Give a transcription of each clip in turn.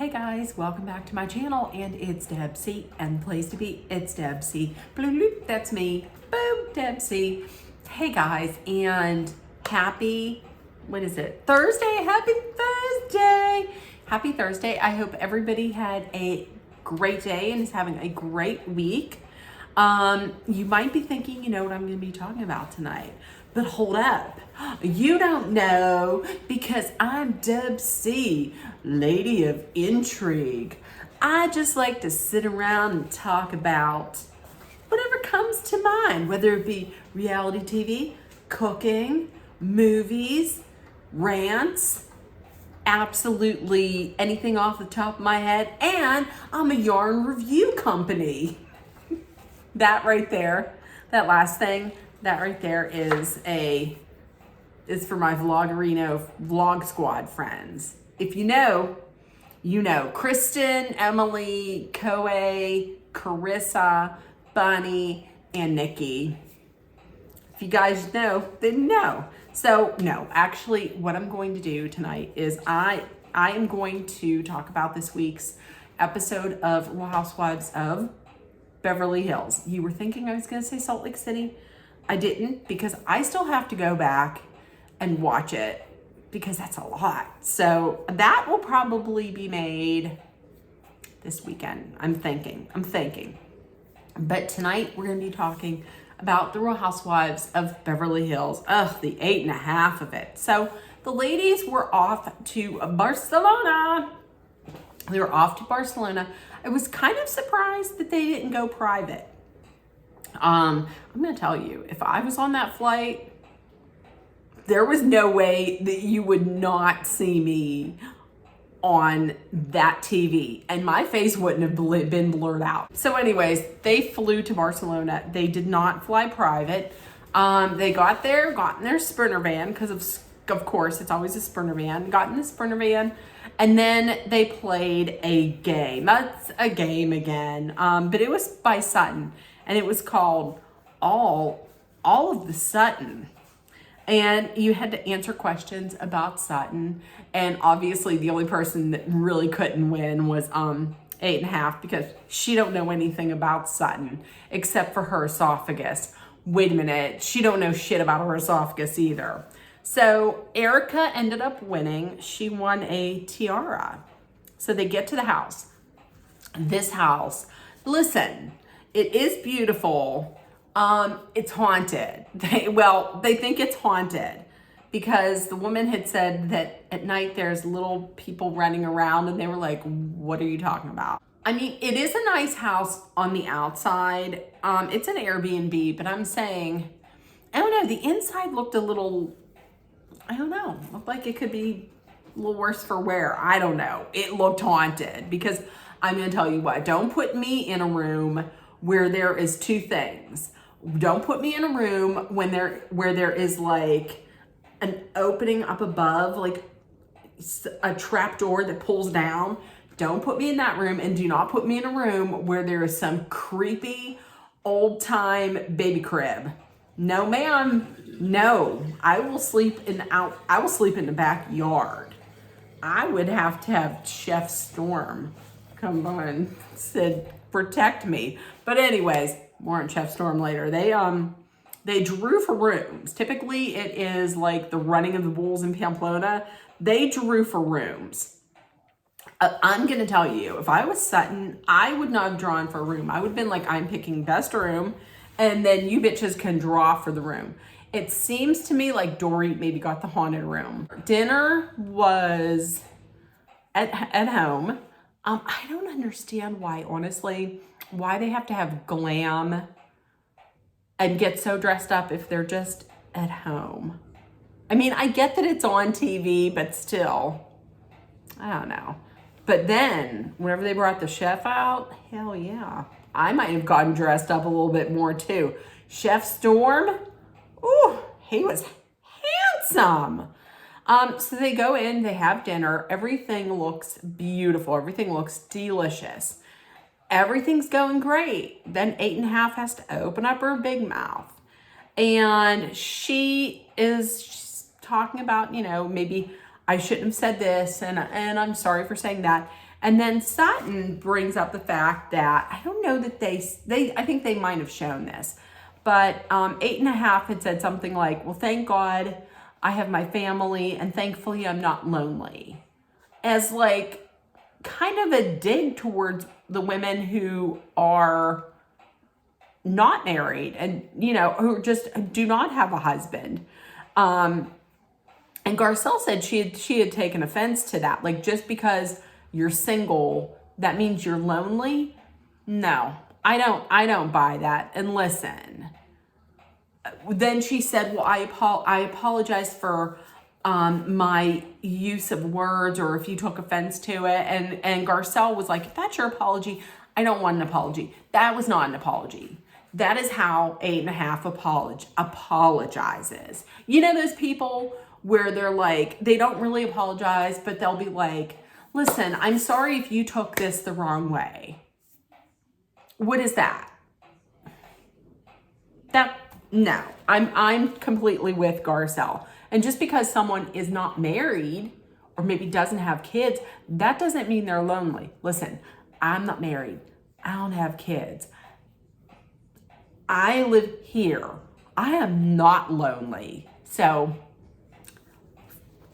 Hey guys, welcome back to my channel, and it's Deb C, and the place to be, it's Deb C. Bloop, bloop, that's me. Boom, Deb C. Hey guys, and happy, what is it? Thursday, happy Thursday. Happy Thursday. I hope everybody had a great day and is having a great week. You might be thinking, you know what I'm going to be talking about tonight, but hold up. You don't know, because I'm Deb C, lady of intrigue. I just like to sit around and talk about whatever comes to mind, whether it be reality TV, cooking, movies, rants, absolutely anything off the top of my head. And I'm a yarn review company. That right there, that last thing, that right there is for my Vloggerino Vlog Squad friends. If you know, you know. Kristen, Emily, Koe, Carissa, Bunny, and Nikki. If you guys know, then know. So no, actually what I'm going to do tonight is I am going to talk about this week's episode of Housewives of Beverly Hills. You were thinking I was going to say Salt Lake City. I didn't, because I still have to go back and watch it, because that's a lot. So that will probably be made this weekend. I'm thinking. But tonight we're going to be talking about the Real Housewives of Beverly Hills. The 8.5 of it. So the ladies were off to Barcelona. They were off to Barcelona. I was kind of surprised that they didn't go private. I'm going to tell you, if I was on that flight, there was no way that you would not see me on that TV, and my face wouldn't have been blurred out. So anyways, they flew to Barcelona. They did not fly private. They got there, got in their Sprinter van, because of course it's always a Sprinter van, got in the Sprinter van, and then they played a game. That's a game again, but it was by Sutton, and it was called All of the Sutton. And you had to answer questions about Sutton. And obviously the only person that really couldn't win was 8.5, because she don't know anything about Sutton except for her esophagus. Wait a minute, she don't know shit about her esophagus either. So Erica ended up winning. She won a tiara. So they get to the house. This house, listen, it is beautiful. It's haunted. They think it's haunted because the woman had said that at night there's little people running around, and they were like, what are you talking about? I mean, it is a nice house on the outside. It's an Airbnb, but I'm saying, I don't know, the inside looked a little, I don't know, looked like it could be a little worse for wear. I don't know. It looked haunted, because I'm going to tell you what, don't put me in a room where there is two things. Don't put me in a room where there is like an opening up above, like a trap door that pulls down. Don't put me in that room, and do not put me in a room where there is some creepy old time baby crib. No, ma'am. No, I will sleep in the backyard. I would have to have Chef Storm come on, said protect me. But anyways, more on Chef Storm later. They drew for rooms. Typically it is like the running of the bulls in Pamplona. They drew for rooms. I'm gonna tell you, if I was Sutton, I would not have drawn for a room. I would have been like, I'm picking best room, and then you bitches can draw for the room. It seems to me like Dory maybe got the haunted room. Dinner was at home. I don't understand why, honestly, why they have to have glam and get so dressed up if they're just at home. I mean, I get that it's on TV, but still, I don't know. But then, whenever they brought the chef out, hell yeah. I might have gotten dressed up a little bit more too. Chef Storm, ooh, he was handsome. So they go in, they have dinner. Everything looks beautiful. Everything looks delicious. Everything's going great. Then 8.5 has to open up her big mouth. And she is talking about, you know, maybe I shouldn't have said this, and I'm sorry for saying that. And then Sutton brings up the fact that, I don't know that I think they might have shown this, but 8.5 had said something like, well, thank God I have my family and thankfully I'm not lonely. As like kind of a dig towards the women who are not married and, you know, who just do not have a husband. And Garcelle said she had taken offense to that. Like, just because you're single, that means you're lonely? No, I don't buy that. And listen, then she said, well, I apologize for my use of words, or if you took offense to it. And Garcelle was like, if that's your apology, I don't want an apology. That was not an apology. That is how 8.5 apologizes. You know those people where they're like, they don't really apologize, but they'll be like, listen, I'm sorry if you took this the wrong way. What is that? No, I'm completely with Garcelle. And just because someone is not married or maybe doesn't have kids, that doesn't mean they're lonely. Listen, I'm not married. I don't have kids. I live here. I am not lonely. So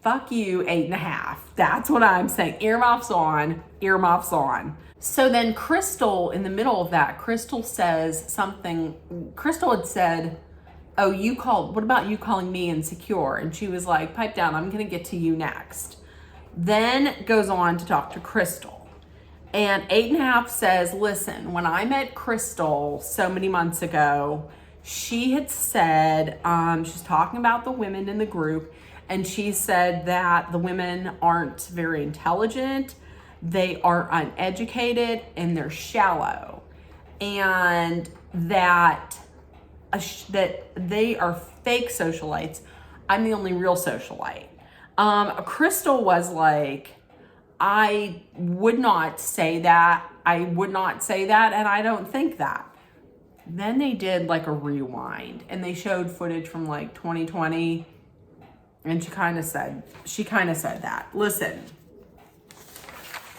fuck you, 8.5. That's what I'm saying. Earmuffs on, earmuffs on. So then Crystal, in the middle of that, Crystal says something. Crystal had said, oh, what about you calling me insecure? And she was like, pipe down, I'm gonna get to you next. Then goes on to talk to Crystal. And 8.5 says, listen, when I met Crystal so many months ago, she had said, she's talking about the women in the group, and she said that the women aren't very intelligent, they are uneducated, and they're shallow. And that they are fake socialites. I'm the only real socialite. Crystal was like, I would not say that. I would not say that, and I don't think that. Then they did like a rewind, and they showed footage from like 2020, and she kind of said that. Listen,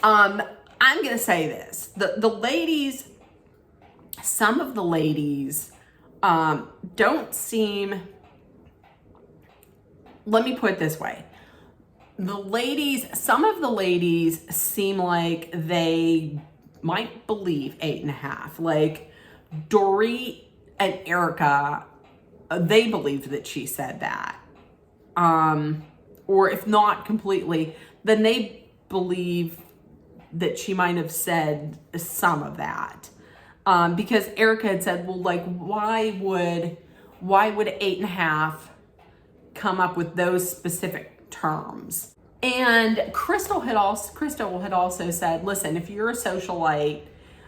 I'm gonna say this: the ladies, some of the ladies, don't seem. Let me put it this way. Some of the ladies seem like they might believe 8.5. Like Dorit and Erica, they believed that she said that. Or if not completely, then they believe that she might have said some of that. Because Erica had said, well, like, why would 8.5 come up with those specific terms? And Crystal had also said, listen, if you're a socialite,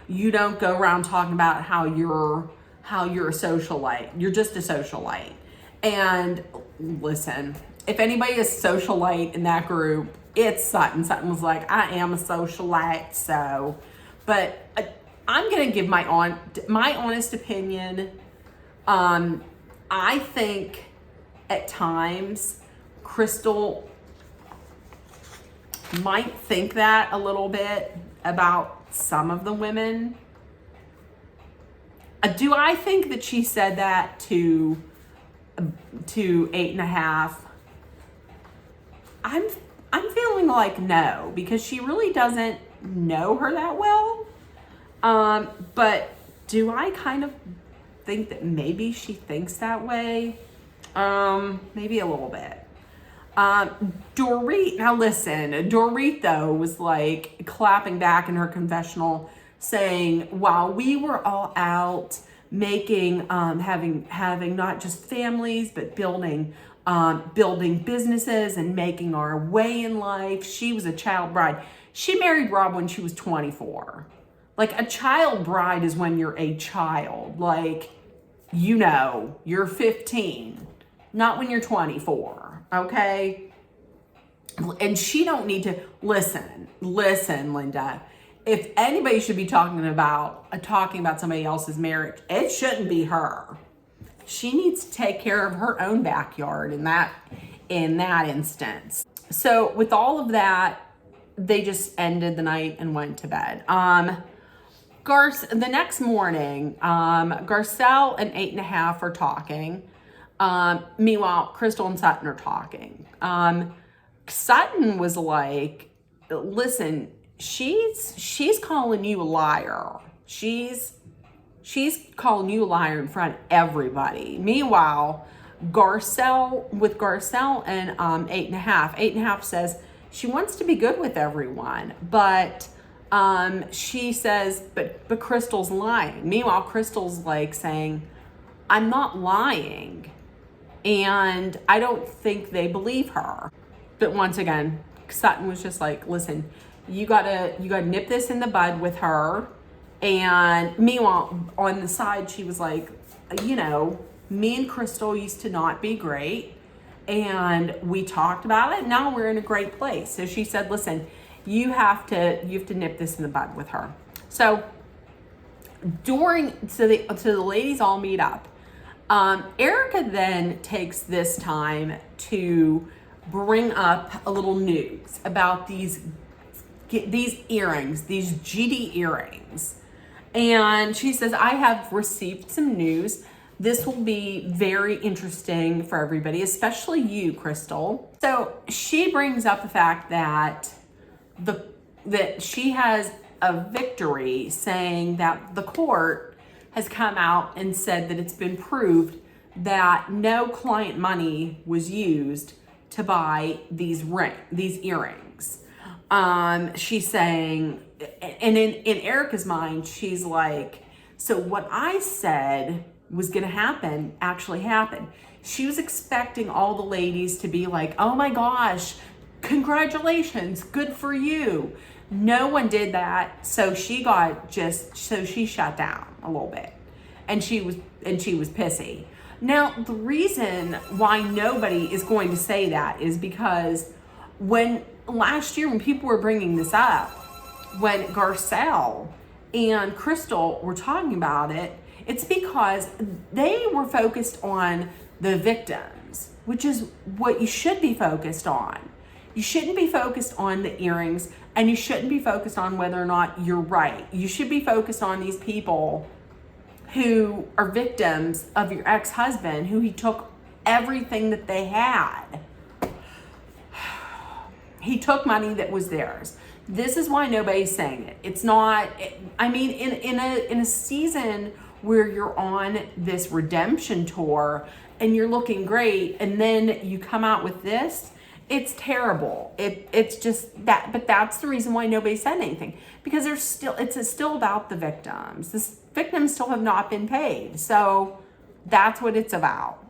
you don't go around talking about how you're a socialite. You're just a socialite. And listen, if anybody is socialite in that group, it's Sutton. Sutton was like, I am a socialite. So, but I'm gonna give my honest opinion. I think at times Crystal might think that a little bit about some of the women. Do I think that she said that to 8.5? I'm feeling like no, because she really doesn't know her that well. But do I kind of think that maybe she thinks that way? Maybe a little bit. Dorit, now listen, Dorit though was like clapping back in her confessional saying, while we were all out making, having not just families, but building businesses and making our way in life, she was a child bride. She married Rob when she was 24. Like, a child bride is when you're a child. Like, you know, you're 15, not when you're 24. Okay? And she don't need to listen, Linda. If anybody should be talking about somebody else's marriage, it shouldn't be her. She needs to take care of her own backyard in that instance. So with all of that, they just ended the night and went to bed. The next morning, Garcelle and 8.5 are talking. Meanwhile, Crystal and Sutton are talking. Sutton was like, listen, she's calling you a liar. She's calling you a liar in front of everybody. Meanwhile, Garcelle and 8.5 says she wants to be good with everyone, but she says, but Crystal's lying. Meanwhile, Crystal's like saying, I'm not lying. And I don't think they believe her. But once again, Sutton was just like, listen, you gotta nip this in the bud with her. And meanwhile, on the side, she was like, you know, me and Crystal used to not be great. And we talked about it. Now we're in a great place. So she said, listen, you have to nip this in the bud with her. So the ladies all meet up. Erica then takes this time to bring up a little news about these earrings, these GD earrings. And she says, I have received some news. This will be very interesting for everybody, especially you, Crystal. So she brings up the fact that she has a victory, saying that the court has come out and said that it's been proved that no client money was used to buy these earrings. She's saying, and in Erica's mind, she's like, so what I said was going to happen actually happened. She was expecting all the ladies to be like, oh my gosh, congratulations, good for you. No one did that. So she shut down a little bit, and she was pissy. Now, the reason why nobody is going to say that is because last year when people were bringing this up, when Garcelle and Crystal were talking about it, it's because they were focused on the victims, which is what you should be focused on. You shouldn't be focused on the earrings, and you shouldn't be focused on whether or not you're right. You should be focused on these people who are victims of your ex-husband, who he took everything that they had. He took money that was theirs. This is why nobody's saying it. It's not, I mean, in a season where you're on this redemption tour and you're looking great, and then you come out with this, it's terrible. It's just that, but that's the reason why nobody said anything, because it's still about the victims. The victims still have not been paid. So that's what it's about.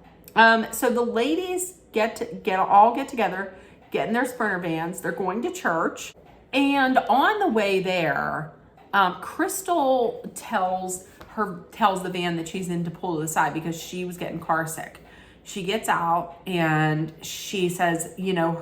So the ladies get together, get in their Sprinter vans. They're going to church. And on the way there, Crystal tells the van that she's in to pull to the side because she was getting car sick. She gets out and she says, you know,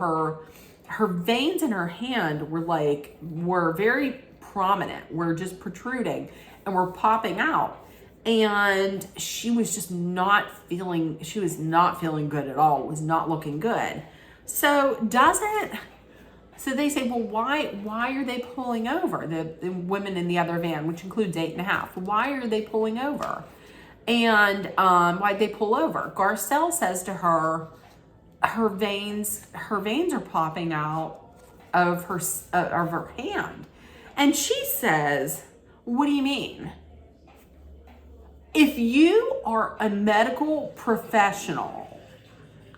her veins in her hand were very prominent, were just protruding and were popping out. And she was not feeling good at all. It was not looking good. So they say, well, why are they pulling over? The women in the other van, which includes 8.5. Why are they pulling over? And why'd they pull over? Garcelle says to her, her veins are popping out of her hand. And she says, what do you mean? If you are a medical professional,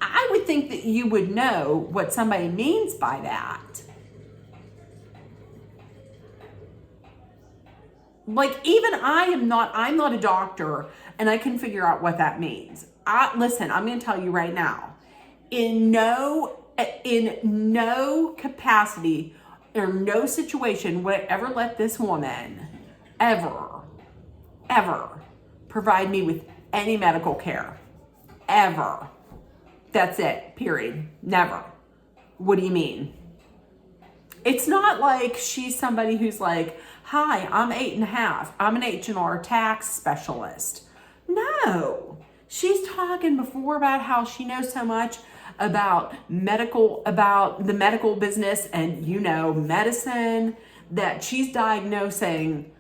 I would think that you would know what somebody means by that. Like, even I'm not a doctor, and I can figure out what that means. Listen, I'm going to tell you right now, in no capacity or no situation would I ever let this woman ever provide me with any medical care. Ever. That's it. Period. Never. What do you mean? It's not like she's somebody who's like, hi, I'm 8.5. I'm an H&R tax specialist. No. She's talking before about how she knows so much about the medical business and, you know, medicine, that she's diagnosing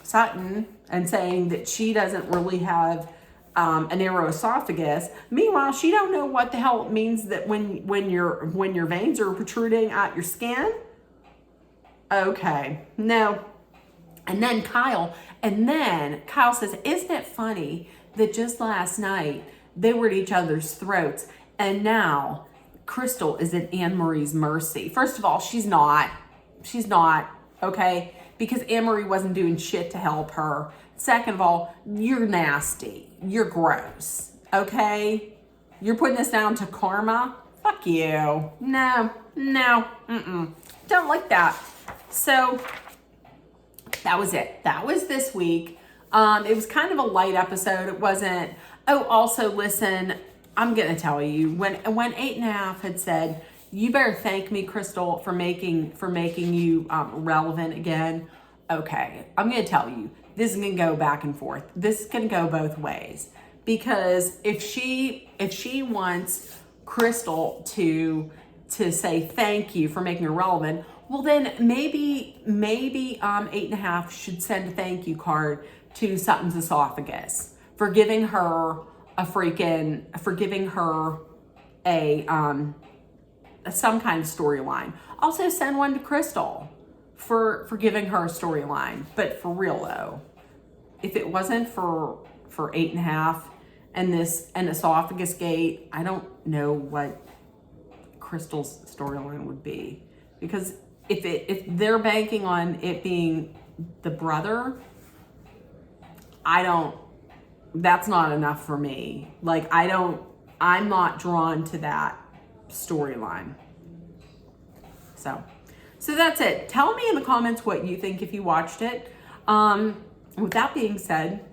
Sutton and saying that she doesn't really have a narrow esophagus. Meanwhile, she don't know what the hell it means that when your veins are protruding out your skin. Okay, no. And then Kyle says, isn't it funny that just last night they were at each other's throats, and now Crystal is at Anne Marie's mercy? First of all, she's not, okay? Because Anne Marie wasn't doing shit to help her. Second of all, you're nasty. You're gross, okay? You're putting this down to karma? Fuck you. No, don't like that. So that was it. That was this week. It was kind of a light episode. It wasn't. Oh, also listen, I'm gonna tell you, when 8.5 had said, you better thank me, Crystal, for making you relevant again. Okay, I'm gonna tell you, this is gonna go back and forth. This is gonna go both ways, because if she wants Crystal to say thank you for making her relevant, well then maybe 8.5 should send a thank you card to Sutton's esophagus for giving her a some kind of storyline. Also send one to Crystal for giving her a storyline. But for real though, if it wasn't for 8.5 and esophagus gate, I don't know what Crystal's storyline would be. Because if they're banking on it being the brother, that's not enough for me. Like, I'm not drawn to that storyline. So that's it. Tell me in the comments what you think if you watched it. With that being said,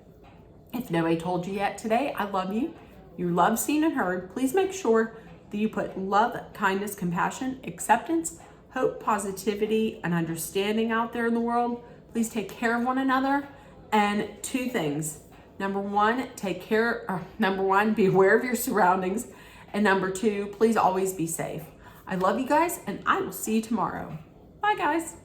if nobody told you yet today, I love you. You love seen and heard. Please make sure that you put love, kindness, compassion, acceptance, hope, positivity, and understanding out there in the world. Please take care of one another. And 2 things. Number 1, be aware of your surroundings. And number 2, please always be safe. I love you guys, and I will see you tomorrow. Bye, guys.